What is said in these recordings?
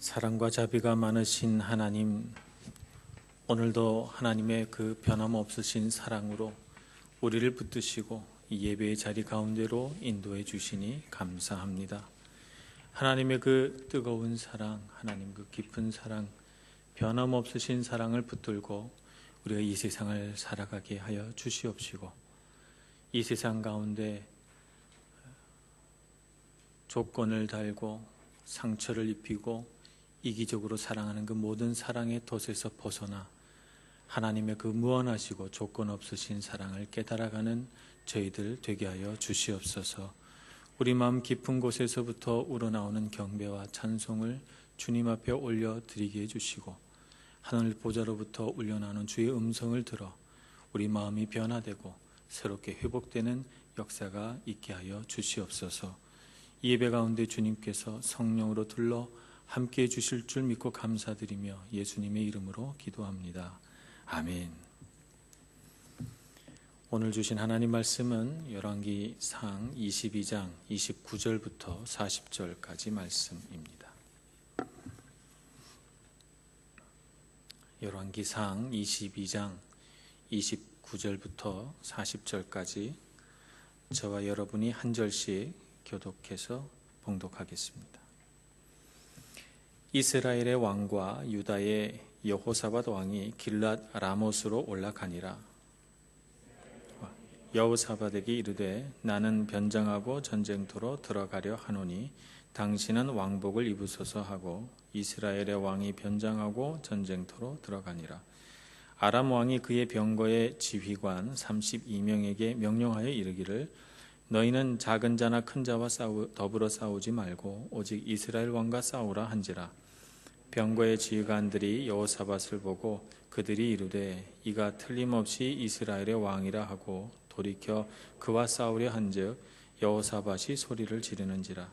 사랑과 자비가 많으신 하나님, 오늘도 하나님의 그 변함없으신 사랑으로 우리를 붙드시고 이 예배의 자리 가운데로 인도해 주시니 감사합니다. 하나님의 그 뜨거운 사랑, 하나님 그 깊은 사랑, 변함없으신 사랑을 붙들고 우리가 이 세상을 살아가게 하여 주시옵시고, 이 세상 가운데 조건을 달고 상처를 입히고 이기적으로 사랑하는 그 모든 사랑의 덫에서 벗어나 하나님의 그 무한하시고 조건 없으신 사랑을 깨달아가는 저희들 되게 하여 주시옵소서. 우리 마음 깊은 곳에서부터 우러나오는 경배와 찬송을 주님 앞에 올려드리게 해주시고, 하늘 보좌로부터 울려나오는 주의 음성을 들어 우리 마음이 변화되고 새롭게 회복되는 역사가 있게 하여 주시옵소서. 이 예배 가운데 주님께서 성령으로 둘러 함께해 주실 줄 믿고 감사드리며 예수님의 이름으로 기도합니다. 아멘. 오늘 주신 하나님 말씀은 열왕기상 22장 29절부터 40절까지 말씀입니다. 열왕기상 22장 29절부터 40절까지 저와 여러분이 한 절씩 교독해서 봉독하겠습니다. 이스라엘의 왕과 유다의 여호사밧 왕이 길랏 라못으로 올라가니라. 여호사밧에게 이르되 나는 변장하고 전쟁터로 들어가려 하노니 당신은 왕복을 입으소서 하고 이스라엘의 왕이 변장하고 전쟁터로 들어가니라. 아람 왕이 그의 병거의 지휘관 32명에게 명령하여 이르기를 너희는 작은 자나 큰 자와 더불어 싸우지 말고 오직 이스라엘 왕과 싸우라 한지라. 병거의 지휘관들이 여호사밧을 보고 그들이 이르되 이가 틀림없이 이스라엘의 왕이라 하고 돌이켜 그와 싸우려 한즉 여호사밧이 소리를 지르는지라.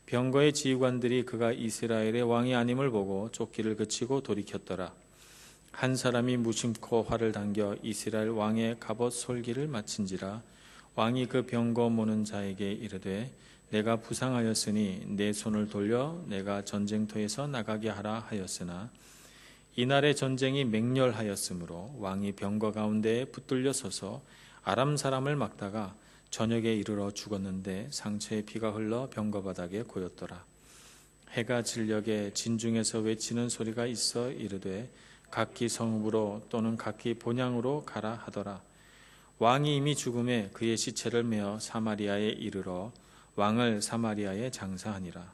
병거의 지휘관들이 그가 이스라엘의 왕이 아님을 보고 쫓기를 그치고 돌이켰더라. 한 사람이 무심코 활을 당겨 이스라엘 왕의 갑옷 솔기를 맞춘지라. 왕이 그 병거 모는 자에게 이르되 내가 부상하였으니 내 손을 돌려 내가 전쟁터에서 나가게 하라 하였으나 이날의 전쟁이 맹렬하였으므로 왕이 병거 가운데에 붙들려 서서 아람 사람을 막다가 저녁에 이르러 죽었는데 상처에 피가 흘러 병거 바닥에 고였더라. 해가 질녘에 진중에서 외치는 소리가 있어 이르되 각기 성읍으로 또는 각기 본향으로 가라 하더라. 왕이 이미 죽음에 그의 시체를 메어 사마리아에 이르러 왕을 사마리아에 장사하니라.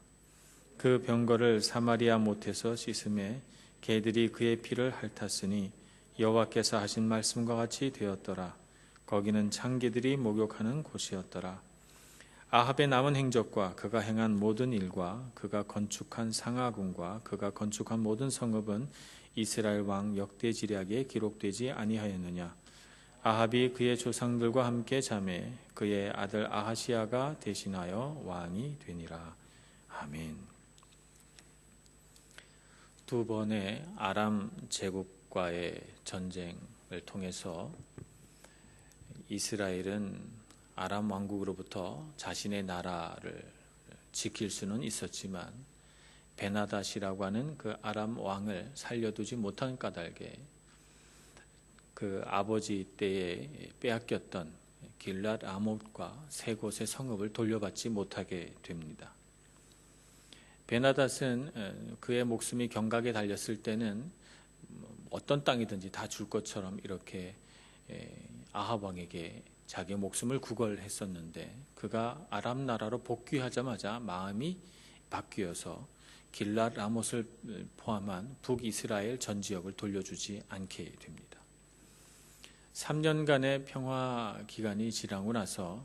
그 병거를 사마리아 못에서 씻음에 개들이 그의 피를 핥았으니 여호와께서 하신 말씀과 같이 되었더라. 거기는 창기들이 목욕하는 곳이었더라. 아합의 남은 행적과 그가 행한 모든 일과 그가 건축한 상하궁과 그가 건축한 모든 성읍은 이스라엘 왕 역대지략에 기록되지 아니하였느냐. 아합이 그의 조상들과 함께 잠에 그의 아들 아하시야가 대신하여 왕이 되니라. 아멘. 두 번의 아람 제국과의 전쟁을 통해서 이스라엘은 아람 왕국으로부터 자신의 나라를 지킬 수는 있었지만 베나닷이라고 하는 그 아람 왕을 살려두지 못한 까닭에 그 아버지 때에 빼앗겼던 길랏 라못과 세 곳의 성읍을 돌려받지 못하게 됩니다. 베나닷은 그의 목숨이 경각에 달렸을 때는 어떤 땅이든지 다 줄 것처럼 이렇게 아합 왕에게 자기의 목숨을 구걸했었는데 그가 아람 나라로 복귀하자마자 마음이 바뀌어서 길랏 라못을 포함한 북이스라엘 전 지역을 돌려주지 않게 됩니다. 3년간의 평화 기간이 지나고 나서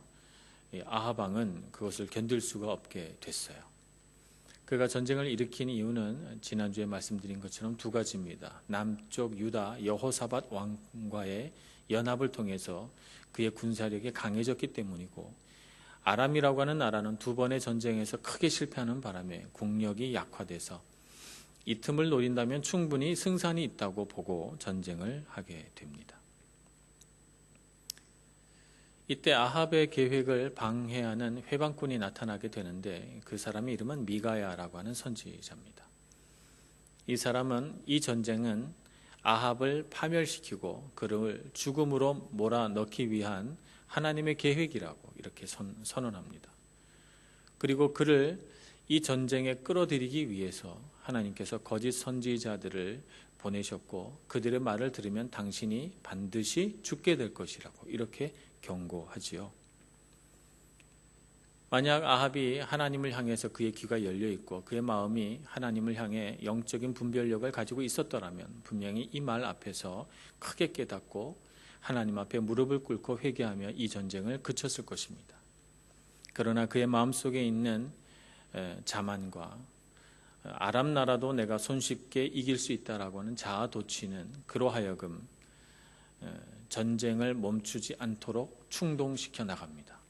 아합 왕은 그것을 견딜 수가 없게 됐어요. 그가 전쟁을 일으킨 이유는 지난주에 말씀드린 것처럼 두 가지입니다. 남쪽 유다 여호사밧 왕과의 연합을 통해서 그의 군사력이 강해졌기 때문이고, 아람이라고 하는 나라는 두 번의 전쟁에서 크게 실패하는 바람에 국력이 약화돼서 이 틈을 노린다면 충분히 승산이 있다고 보고 전쟁을 하게 됩니다. 이때 아합의 계획을 방해하는 회방꾼이 나타나게 되는데 그 사람의 이름은 미가야라고 하는 선지자입니다. 이 사람은 이 전쟁은 아합을 파멸시키고 그를 죽음으로 몰아넣기 위한 하나님의 계획이라고 이렇게 선언합니다. 그리고 그를 이 전쟁에 끌어들이기 위해서 하나님께서 거짓 선지자들을 보내셨고 그들의 말을 들으면 당신이 반드시 죽게 될 것이라고 이렇게 경고하지요. 만약 아합이 하나님을 향해서 그의 귀가 열려 있고 그의 마음이 하나님을 향해 영적인 분별력을 가지고 있었더라면 분명히 이 말 앞에서 크게 깨닫고 하나님 앞에 무릎을 꿇고 회개하며 이 전쟁을 그쳤을 것입니다. 그러나 그의 마음속에 있는 자만과 아람 나라도 내가 손쉽게 이길 수 있다라고 하는 자아 도취는 그로 하여금 전쟁을 멈추지 않도록 충동시켜 나갑니다.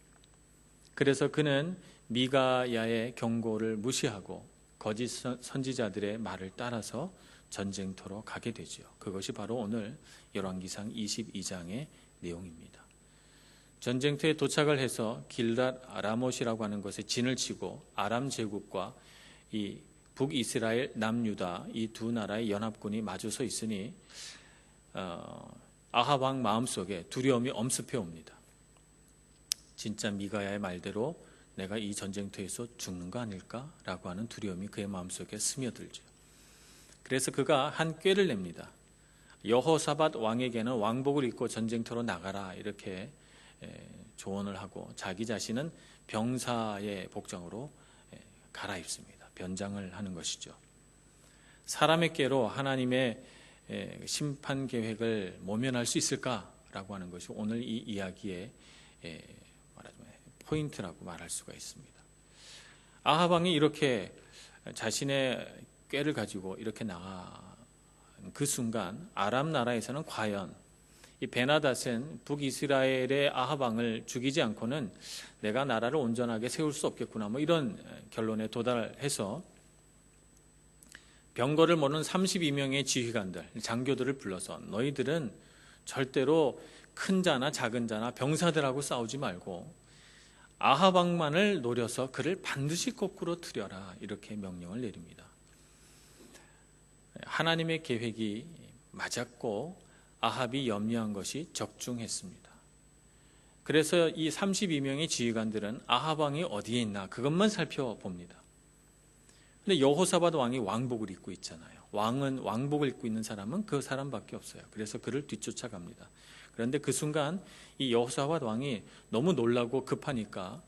그래서 그는 미가야의 경고를 무시하고 거짓 선지자들의 말을 따라서 전쟁터로 가게 되죠. 그것이 바로 오늘 열왕기상 22장의 내용입니다. 전쟁터에 도착을 해서 길랏 라못이라고 하는 곳에 진을 치고 아람 제국과 이 북이스라엘, 남유다 이 두 나라의 연합군이 마주서 있으니 아합 왕 마음속에 두려움이 엄습해 옵니다. 진짜 미가야의 말대로 내가 이 전쟁터에서 죽는 거 아닐까라고 하는 두려움이 그의 마음속에 스며들죠. 그래서 그가 한 꾀를 냅니다. 여호사밧 왕에게는 왕복을 입고 전쟁터로 나가라 이렇게 조언을 하고 자기 자신은 병사의 복장으로 갈아입습니다. 변장을 하는 것이죠. 사람의 꾀로 하나님의 심판 계획을 모면할 수 있을까라고 하는 것이 오늘 이 이야기의 말하자면 포인트라고 말할 수가 있습니다. 아합 왕이 이렇게 자신의 꾀를 가지고 이렇게 나간 그 순간 아람 나라에서는 과연 이 베나닷은 북이스라엘의 아합 왕을 죽이지 않고는 내가 나라를 온전하게 세울 수 없겠구나 뭐 이런 결론에 도달해서 병거를 모는 32명의 지휘관들 장교들을 불러서 너희들은 절대로 큰 자나 작은 자나 병사들하고 싸우지 말고 아합 왕만을 노려서 그를 반드시 거꾸로 틀어라 이렇게 명령을 내립니다. 하나님의 계획이 맞았고 아합이 염려한 것이 적중했습니다. 그래서 이 32명의 지휘관들은 아합 왕이 어디에 있나 그것만 살펴봅니다. 근데 여호사밧 왕이 왕복을 입고 있잖아요. 왕은 왕복을 입고 있는 사람은 그 사람밖에 없어요. 그래서 그를 뒤쫓아갑니다. 그런데 그 순간 이 여호사밧 왕이 너무 놀라고 급하니까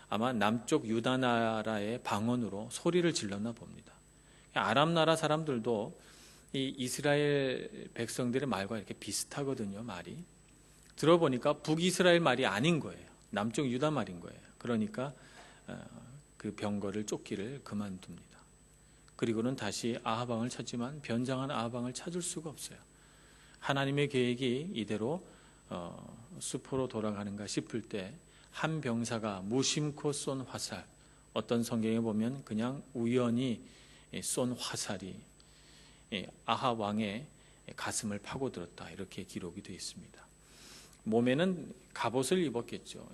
아마 남쪽 유다 나라의 방언으로 소리를 질렀나 봅니다. 아람 나라 사람들도 이 이스라엘 백성들의 말과 이렇게 비슷하거든요. 말이 들어보니까 북이스라엘 말이 아닌 거예요. 남쪽 유다 말인 거예요. 그러니까 그 병거를 쫓기를 그만둡니다. 그리고는 다시 아합 왕을 찾지만 변장한 아합 왕을 찾을 수가 없어요. 하나님의 계획이 이대로 수포로 돌아가는가 싶을 때 한 병사가 무심코 쏜 화살, 어떤 성경에 보면 그냥 우연히 쏜 화살이 아합 왕의 가슴을 파고들었다 이렇게 기록이 되어 있습니다. 몸에는 갑옷을 입었겠죠.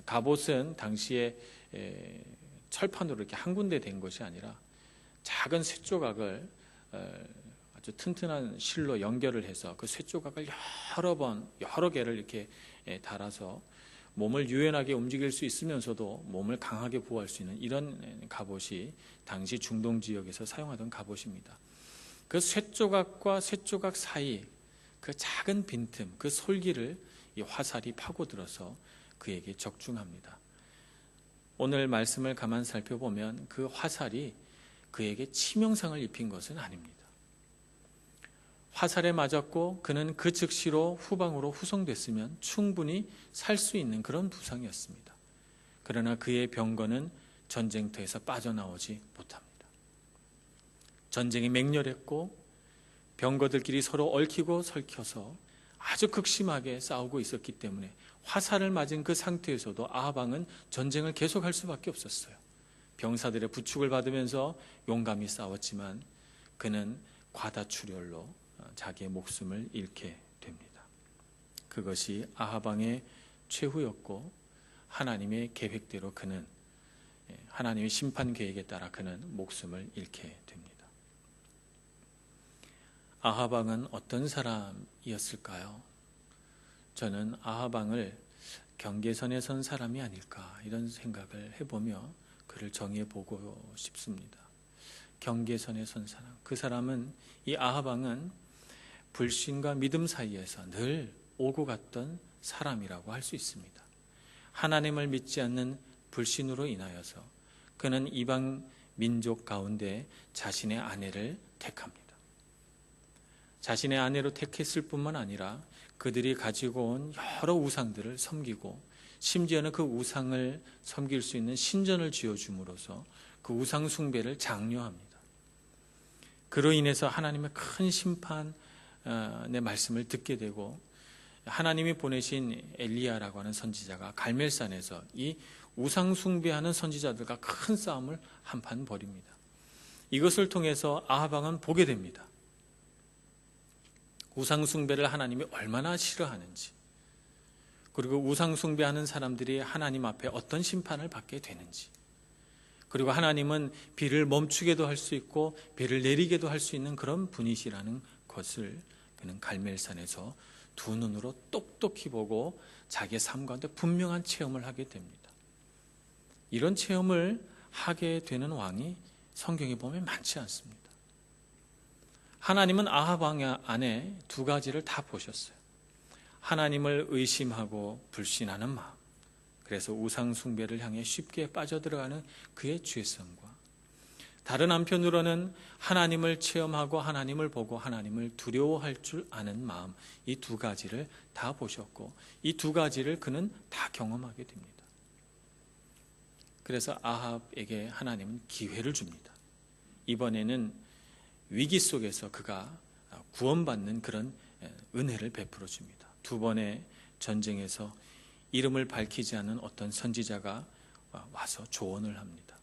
갑옷은 당시에 철판으로 이렇게 한 군데 된 것이 아니라 작은 쇠조각을 아주 튼튼한 실로 연결을 해서 그 쇠조각을 여러 개를 이렇게 달아서 몸을 유연하게 움직일 수 있으면서도 몸을 강하게 보호할 수 있는 이런 갑옷이 당시 중동 지역에서 사용하던 갑옷입니다. 그 쇠조각과 쇠조각 사이 그 작은 빈틈, 그 솔기를 이 화살이 파고들어서 그에게 적중합니다. 오늘 말씀을 가만 살펴보면 그 화살이 그에게 치명상을 입힌 것은 아닙니다. 화살에 맞았고 그는 그 즉시로 후방으로 후송됐으면 충분히 살 수 있는 그런 부상이었습니다. 그러나 그의 병거는 전쟁터에서 빠져나오지 못합니다. 전쟁이 맹렬했고 병거들끼리 서로 얽히고 설켜서 아주 극심하게 싸우고 있었기 때문에 화살을 맞은 그 상태에서도 아합 왕은 전쟁을 계속할 수밖에 없었어요. 병사들의 부축을 받으면서 용감히 싸웠지만 그는 과다출혈로 자기의 목숨을 잃게 됩니다. 그것이 아합 왕의 최후였고 하나님의 계획대로 그는 하나님의 심판 계획에 따라 그는 목숨을 잃게 됩니다. 아합 왕은 어떤 사람이었을까요? 저는 아합 왕을 경계선에 선 사람이 아닐까 이런 생각을 해보며 그를 정의해 보고 싶습니다. 경계선에 선 사람, 그 사람은, 이 아합 왕은 불신과 믿음 사이에서 늘 오고 갔던 사람이라고 할 수 있습니다. 하나님을 믿지 않는 불신으로 인하여서 그는 이방 민족 가운데 자신의 아내를 택합니다. 자신의 아내로 택했을 뿐만 아니라 그들이 가지고 온 여러 우상들을 섬기고, 심지어는 그 우상을 섬길 수 있는 신전을 지어줌으로써 그 우상 숭배를 장려합니다. 그로 인해서 하나님의 큰 심판의 말씀을 듣게 되고, 하나님이 보내신 엘리야라고 하는 선지자가 갈멜산에서 이 우상 숭배하는 선지자들과 큰 싸움을 한판 벌입니다. 이것을 통해서 아합 왕은 보게 됩니다. 우상 숭배를 하나님이 얼마나 싫어하는지, 그리고 우상 숭배하는 사람들이 하나님 앞에 어떤 심판을 받게 되는지, 그리고 하나님은 비를 멈추게도 할 수 있고 비를 내리게도 할 수 있는 그런 분이시라는 것을 그는 갈멜산에서 두 눈으로 똑똑히 보고 자기의 삶 가운데 분명한 체험을 하게 됩니다. 이런 체험을 하게 되는 왕이 성경에 보면 많지 않습니다. 하나님은 아합 왕 안에 두 가지를 다 보셨어요. 하나님을 의심하고 불신하는 마음, 그래서 우상 숭배를 향해 쉽게 빠져들어가는 그의 죄성과, 다른 한편으로는 하나님을 체험하고 하나님을 보고 하나님을 두려워할 줄 아는 마음, 이 두 가지를 다 보셨고 이 두 가지를 그는 다 경험하게 됩니다. 그래서 아합에게 하나님은 기회를 줍니다. 이번에는 위기 속에서 그가 구원받는 그런 은혜를 베풀어 줍니다. 두 번의 전쟁에서 이름을 밝히지 않은 어떤 선지자가 와서 조언을 합니다.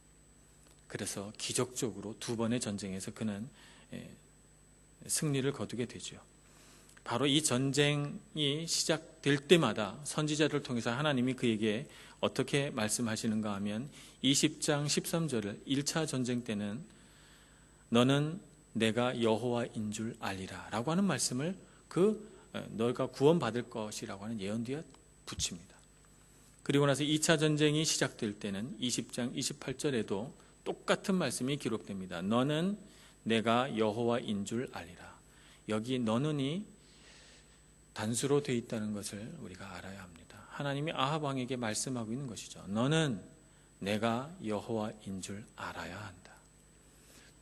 그래서 기적적으로 두 번의 전쟁에서 그는 승리를 거두게 되죠. 바로 이 전쟁이 시작될 때마다 선지자를 통해서 하나님이 그에게 어떻게 말씀하시는가 하면 20장 13절을 1차 전쟁 때는 너는 내가 여호와인 줄 알리라 라고 하는 말씀을 너가 구원받을 것이라고 하는 예언 뒤에 붙입니다. 그리고 나서 2차 전쟁이 시작될 때는 20장 28절에도 똑같은 말씀이 기록됩니다. 너는 내가 여호와인 줄 알리라. 여기 너는이 단수로 되어 있다는 것을 우리가 알아야 합니다. 하나님이 아합 왕에게 말씀하고 있는 것이죠. 너는 내가 여호와인 줄 알아야 한다.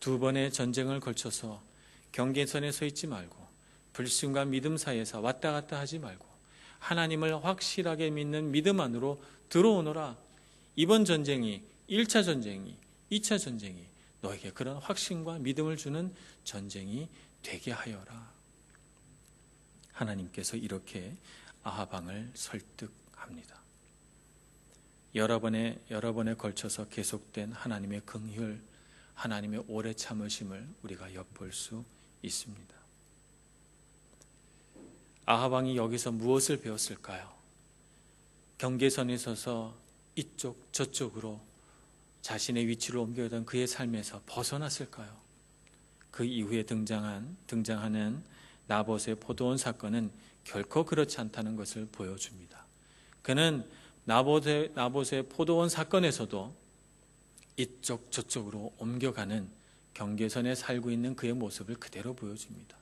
두 번의 전쟁을 걸쳐서 경계선에 서 있지 말고 불신과 믿음 사이에서 왔다 갔다 하지 말고 하나님을 확실하게 믿는 믿음 안으로 들어오너라. 이번 전쟁이 1차 전쟁이 2차 전쟁이 너에게 그런 확신과 믿음을 주는 전쟁이 되게 하여라. 하나님께서 이렇게 아합 왕을 설득합니다. 여러 번에 걸쳐서 계속된 하나님의 긍휼, 하나님의 오래 참으심을 우리가 엿볼 수 있습니다. 아합 왕이 여기서 무엇을 배웠을까요? 경계선에 서서 이쪽 저쪽으로 자신의 위치를 옮겨가던 그의 삶에서 벗어났을까요? 그 이후에 등장하는 나봇의 포도원 사건은 결코 그렇지 않다는 것을 보여줍니다. 그는 나봇의 포도원 사건에서도 이쪽 저쪽으로 옮겨가는 경계선에 살고 있는 그의 모습을 그대로 보여줍니다.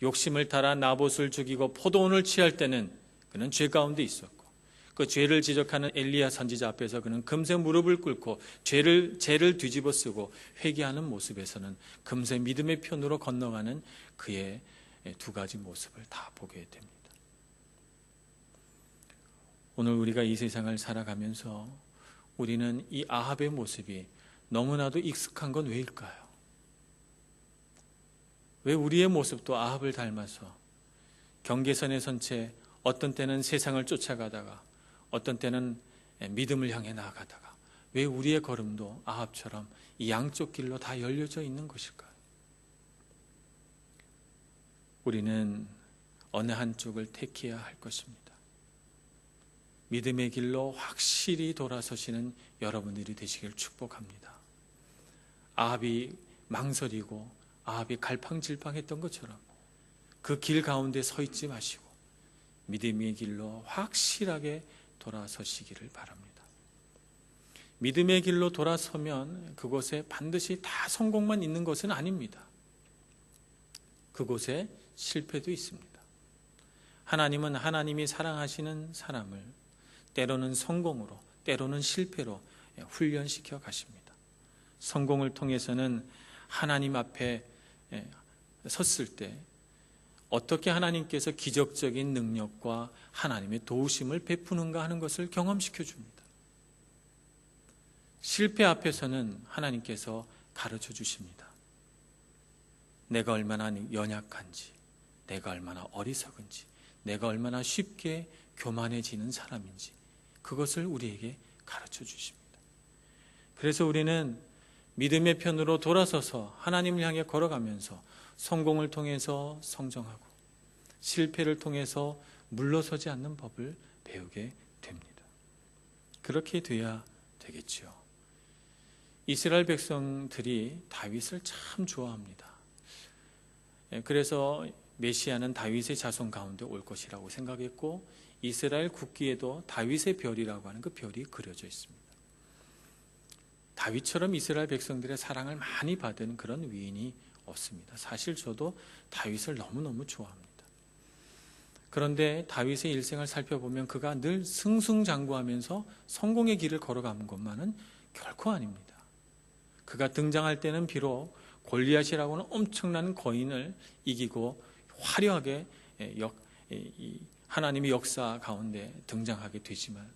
욕심을 따라 나봇을 죽이고 포도원을 취할 때는 그는 죄 가운데 있었고, 그 죄를 지적하는 엘리야 선지자 앞에서 그는 금세 무릎을 꿇고 죄를 뒤집어 쓰고 회개하는 모습에서는 금세 믿음의 편으로 건너가는 그의 두 가지 모습을 다 보게 됩니다. 오늘 우리가 이 세상을 살아가면서 우리는 이 아합의 모습이 너무나도 익숙한 건 왜일까요? 왜 우리의 모습도 아합을 닮아서 경계선에 선 채 어떤 때는 세상을 쫓아가다가 어떤 때는 믿음을 향해 나아가다가 왜 우리의 걸음도 아합처럼 이 양쪽 길로 다 열려져 있는 것일까요? 우리는 어느 한쪽을 택해야 할 것입니다. 믿음의 길로 확실히 돌아서시는 여러분들이 되시길 축복합니다. 아합이 망설이고 아합이 갈팡질팡했던 것처럼 그 길 가운데 서 있지 마시고 믿음의 길로 확실하게 돌아서시기를 바랍니다. 믿음의 길로 돌아서면 그곳에 반드시 다 성공만 있는 것은 아닙니다. 그곳에 실패도 있습니다. 하나님은 하나님이 사랑하시는 사람을 때로는 성공으로, 때로는 실패로 훈련시켜 가십니다. 성공을 통해서는 하나님 앞에 섰을 때 어떻게 하나님께서 기적적인 능력과 하나님의 도우심을 베푸는가 하는 것을 경험시켜 줍니다. 실패 앞에서는 하나님께서 가르쳐 주십니다. 내가 얼마나 연약한지, 내가 얼마나 어리석은지, 내가 얼마나 쉽게 교만해지는 사람인지 그것을 우리에게 가르쳐 주십니다. 그래서 우리는 믿음의 편으로 돌아서서 하나님을 향해 걸어가면서 성공을 통해서 성정하고 실패를 통해서 물러서지 않는 법을 배우게 됩니다. 그렇게 돼야 되겠죠. 이스라엘 백성들이 다윗을 참 좋아합니다. 그래서 메시아는 다윗의 자손 가운데 올 것이라고 생각했고 이스라엘 국기에도 다윗의 별이라고 하는 그 별이 그려져 있습니다. 다윗처럼 이스라엘 백성들의 사랑을 많이 받은 그런 위인이 없습니다. 사실 저도 다윗을 너무너무 좋아합니다. 그런데 다윗의 일생을 살펴보면 그가 늘 승승장구하면서 성공의 길을 걸어가는 것만은 결코 아닙니다. 그가 등장할 때는 비록 골리앗이라고 하는 엄청난 거인을 이기고 화려하게 하나님의 역사 가운데 등장하게 되지만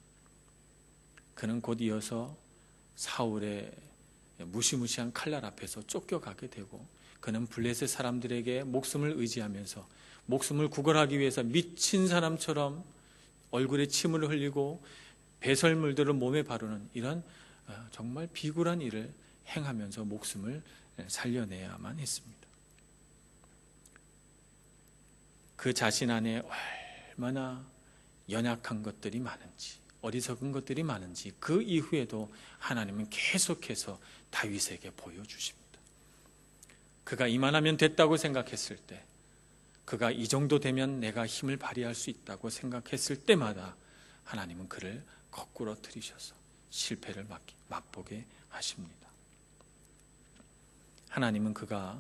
그는 곧 이어서 사울의 무시무시한 칼날 앞에서 쫓겨가게 되고 그는 블레셋 사람들에게 목숨을 의지하면서 목숨을 구걸하기 위해서 미친 사람처럼 얼굴에 침을 흘리고 배설물들을 몸에 바르는 이런 정말 비굴한 일을 행하면서 목숨을 살려내야만 했습니다. 그 자신 안에 얼마나 연약한 것들이 많은지 어리석은 것들이 많은지 그 이후에도 하나님은 계속해서 다윗에게 보여주십니다. 그가 이만하면 됐다고 생각했을 때 그가 이 정도 되면 내가 힘을 발휘할 수 있다고 생각했을 때마다 하나님은 그를 거꾸로 들이셔서 실패를 맛보게 하십니다. 하나님은 그가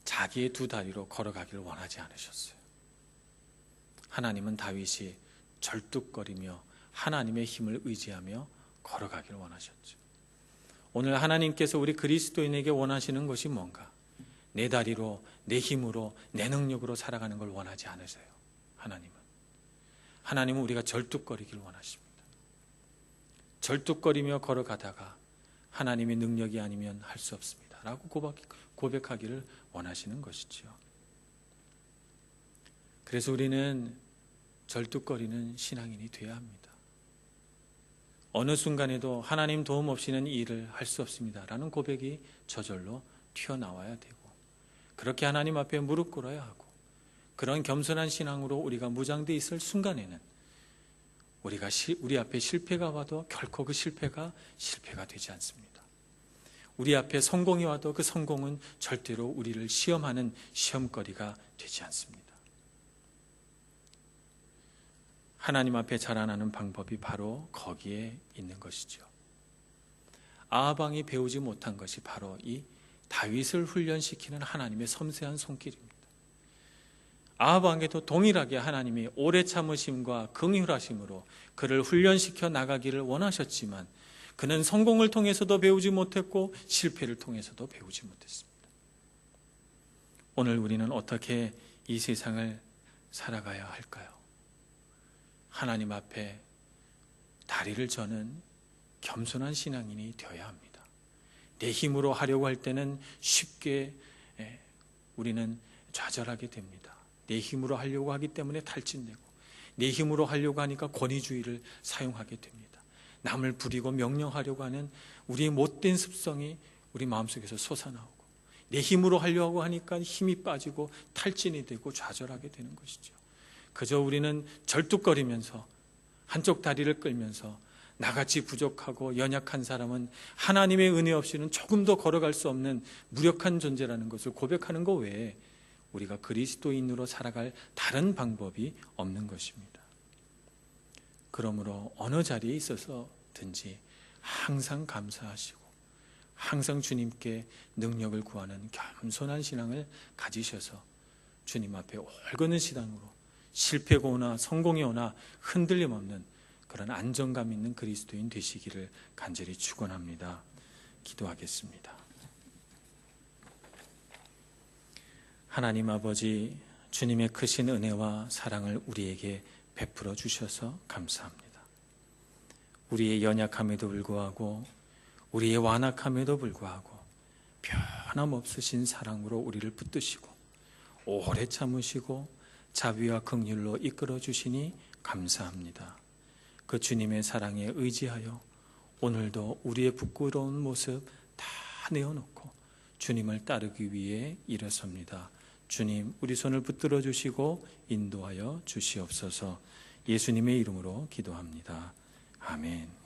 자기의 두 다리로 걸어가기를 원하지 않으셨어요. 하나님은 다윗이 절뚝거리며 하나님의 힘을 의지하며 걸어가기를 원하셨죠. 오늘 하나님께서 우리 그리스도인에게 원하시는 것이 뭔가? 내 다리로, 내 힘으로, 내 능력으로 살아가는 걸 원하지 않으세요. 하나님은 우리가 절뚝거리기를 원하십니다. 절뚝거리며 걸어가다가 하나님의 능력이 아니면 할 수 없습니다 라고 고백하기를 원하시는 것이지요. 그래서 우리는 절뚝거리는 신앙인이 되어야 합니다. 어느 순간에도 하나님 도움 없이는 이 일을 할 수 없습니다 라는 고백이 저절로 튀어나와야 되고 그렇게 하나님 앞에 무릎 꿇어야 하고 그런 겸손한 신앙으로 우리가 무장되어 있을 순간에는 우리 앞에 실패가 와도 결코 그 실패가 되지 않습니다. 우리 앞에 성공이 와도 그 성공은 절대로 우리를 시험하는 시험거리가 되지 않습니다. 하나님 앞에 자라나는 방법이 바로 거기에 있는 것이죠. 아합 왕이 배우지 못한 것이 바로 이 다윗을 훈련시키는 하나님의 섬세한 손길입니다. 아합 왕에도 동일하게 하나님이 오래 참으심과 긍휼하심으로 그를 훈련시켜 나가기를 원하셨지만 그는 성공을 통해서도 배우지 못했고 실패를 통해서도 배우지 못했습니다. 오늘 우리는 어떻게 이 세상을 살아가야 할까요? 하나님 앞에 다리를 저는 겸손한 신앙인이 되어야 합니다. 내 힘으로 하려고 할 때는 쉽게 우리는 좌절하게 됩니다. 내 힘으로 하려고 하기 때문에 탈진되고 내 힘으로 하려고 하니까 권위주의를 사용하게 됩니다. 남을 부리고 명령하려고 하는 우리의 못된 습성이 우리 마음속에서 솟아나오고 내 힘으로 하려고 하니까 힘이 빠지고 탈진이 되고 좌절하게 되는 것이죠. 그저 우리는 절뚝거리면서 한쪽 다리를 끌면서 나같이 부족하고 연약한 사람은 하나님의 은혜 없이는 조금 더 걸어갈 수 없는 무력한 존재라는 것을 고백하는 것 외에 우리가 그리스도인으로 살아갈 다른 방법이 없는 것입니다. 그러므로 어느 자리에 있어서든지 항상 감사하시고 항상 주님께 능력을 구하는 겸손한 신앙을 가지셔서 주님 앞에 올곧은 신앙으로 실패가 오나 성공이 오나 흔들림 없는 그런 안정감 있는 그리스도인 되시기를 간절히 축원합니다. 기도하겠습니다. 하나님 아버지, 주님의 크신 은혜와 사랑을 우리에게 베풀어 주셔서 감사합니다. 우리의 연약함에도 불구하고 우리의 완악함에도 불구하고 변함없으신 사랑으로 우리를 붙드시고 오래 참으시고 자비와 긍휼로 이끌어 주시니 감사합니다. 그 주님의 사랑에 의지하여 오늘도 우리의 부끄러운 모습 다 내어놓고 주님을 따르기 위해 일어섭니다. 주님, 우리 손을 붙들어 주시고 인도하여 주시옵소서. 예수님의 이름으로 기도합니다. 아멘.